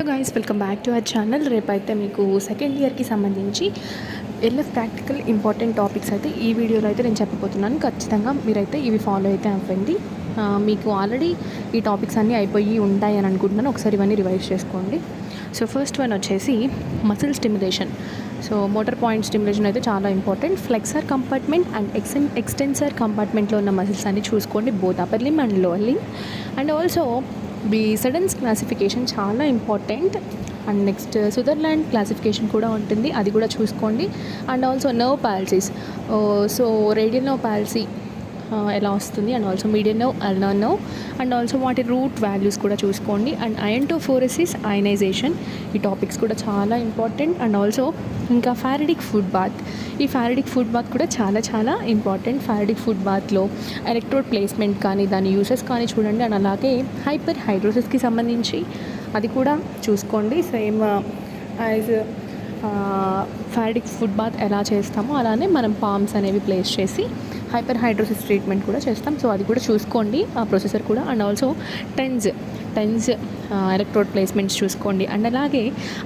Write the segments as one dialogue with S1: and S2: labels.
S1: Guys welcome back to our channel. రేపైతే మీకు second ఇయర్కి సంబంధించి ఎల్ఎఫ్ ప్రాక్టికల్ ఇంపార్టెంట్ టాపిక్స్ అయితే ఈ వీడియోలో అయితే నేను చెప్పబోతున్నాను. ఖచ్చితంగా మీరైతే ఇవి ఫాలో అయితే అవ్వండి. మీకు ఆల్రెడీ ఈ టాపిక్స్ అన్నీ అయిపోయి ఉంటాయి అని అనుకుంటున్నాను. ఒకసారి ఇవన్నీ రివైజ్ చేసుకోండి. సో ఫస్ట్ వన్ వచ్చేసి muscle stimulation. So motor point stimulation అయితే చాలా important. Flexor compartment and extensor కంపార్ట్మెంట్లో ఉన్న మసిల్స్ అన్ని చూసుకోండి, both upper limb and lower limb. And also Seddon's classification చాలా important. And next Sunderland classification కూడా ఉంటుంది, అది కూడా చూసుకోండి. And also nerve palsies. So radial nerve palsy ఎలా వస్తుంది, and also median nerve, ulnar nerve, and also వాటి root values కూడా చూసుకోండి. అండ్ అయంటోఫోరెసిస్, అయనైజేషన్, ఈ టాపిక్స్ కూడా చాలా ఇంపార్టెంట్. అండ్ ఆల్సో ఇంకా ఫారడిక్ ఫుడ్ బాత్. ఈ ఫారడిక్ ఫుడ్ బాత్ కూడా చాలా చాలా ఇంపార్టెంట్. ఫారడిక్ ఫుడ్ బాత్లో ఎలక్ట్రోడ్ ప్లేస్మెంట్ కానీ దాని యూసెస్ కానీ చూడండి. అండ్ అలాగే హైపర్ హైడ్రోసిస్కి సంబంధించి అది కూడా చూసుకోండి. సేమ్ యాజ్ ఫారడిక్ ఫుడ్ బాత్ ఎలా చేస్తామో అలానే మనం పామ్స్ అనేవి ప్లేస్ చేసి హైపర్ హైడ్రోసిస్ ట్రీట్మెంట్ కూడా చేస్తాం. సో అది కూడా చూసుకోండి, ఆ ప్రొసెసర్ కూడా. And also TENS electrode placements చూసుకోండి. అండ్ అలాగే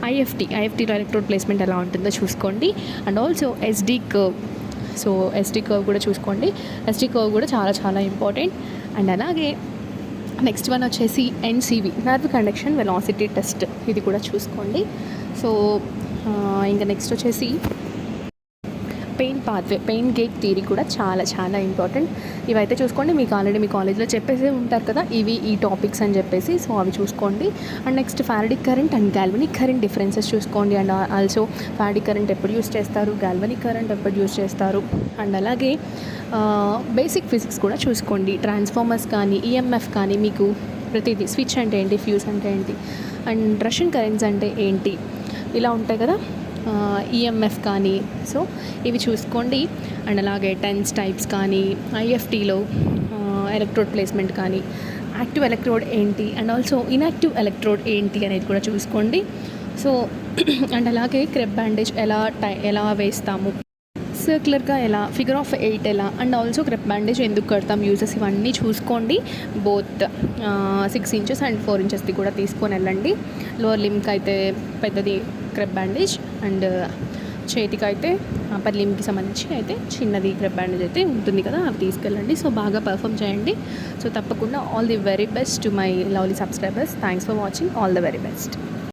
S1: ఐఎఫ్టీలో ఎలక్ట్రోడ్ ప్లేస్మెంట్ ఎలా ఉంటుందో చూసుకోండి. And also SD curve. So SD curve కూడా చూసుకోండి. ఎస్డి కర్వ్ కూడా చాలా చాలా ఇంపార్టెంట్. అండ్ అలాగే నెక్స్ట్ వన్ వచ్చేసి NCV, nerve conduction velocity test, ఇది కూడా చూసుకోండి. సో ఇంకా నెక్స్ట్ వచ్చేసి pain pathway, pain gate theory కూడా చాలా చాలా ఇంపార్టెంట్. ఇవైతే చూసుకోండి. మీకు ఆల్రెడీ మీ కాలేజ్లో చెప్పేసి ఉంటారు కదా ఇవి ఈ టాపిక్స్ అని చెప్పేసి. సో అవి చూసుకోండి. And next faradic current and galvanic current differences చూసుకోండి. అండ్ ఆల్సో ఫారడిక్ కరెంట్ ఎప్పుడు యూస్ చేస్తారు, గాల్వనిక్ కరెంట్ ఎప్పుడు యూస్ చేస్తారు. అండ్ అలాగే బేసిక్ ఫిజిక్స్ కూడా చూసుకోండి. ట్రాన్స్ఫార్మర్స్ కానీ ఈఎంఎఫ్ కానీ మీకు ప్రతిదీ, స్విచ్ అంటే ఏంటి, ఫ్యూజ్ అంటే ఏంటి, అండ్ రష్యన్ కరెంట్స్ అంటే ఏంటి, ఇలా ఉంటాయి కదా ఈఎంఎఫ్ కానీ. సో ఇవి చూసుకోండి. అండ్ అలాగే టెన్స్ టైప్స్ కానీ, ఐఎఫ్టీలో ఎలక్ట్రోడ్ ప్లేస్మెంట్ కానీ, యాక్టివ్ ఎలక్ట్రోడ్ ఏంటి, అండ్ ఆల్సో ఇన్యాక్టివ్ ఎలక్ట్రోడ్ ఏంటి అనేది కూడా చూసుకోండి. సో అండ్ అలాగే క్రెబ్ బ్యాండేజ్ ఎలా వేస్తాము, సర్క్యులర్గా ఎలా, ఫిగర్ ఆఫ్ 8 ఎలా, అండ్ ఆల్సో క్రెప్ బ్యాండేజ్ ఎందుకు కడతాం, యూజెస్ ఇవన్నీ చూసుకోండి. బోత్ 6 inches అండ్ 4 inchesది కూడా తీసుకొని వెళ్ళండి. లోవర్ లిమ్కి అయితే పెద్దది క్రెప్ బ్యాండేజ్, అండ్ చేతికి అయితే అప్పర్ లిమ్కి సంబంధించి అయితే చిన్నది క్రెప్ బ్యాండేజ్ అయితే ఉంటుంది కదా, అవి తీసుకెళ్ళండి. సో బాగా పర్ఫామ్ చేయండి. సో తప్పకుండా all the very best to my lovely subscribers. Thanks for watching. All the very best.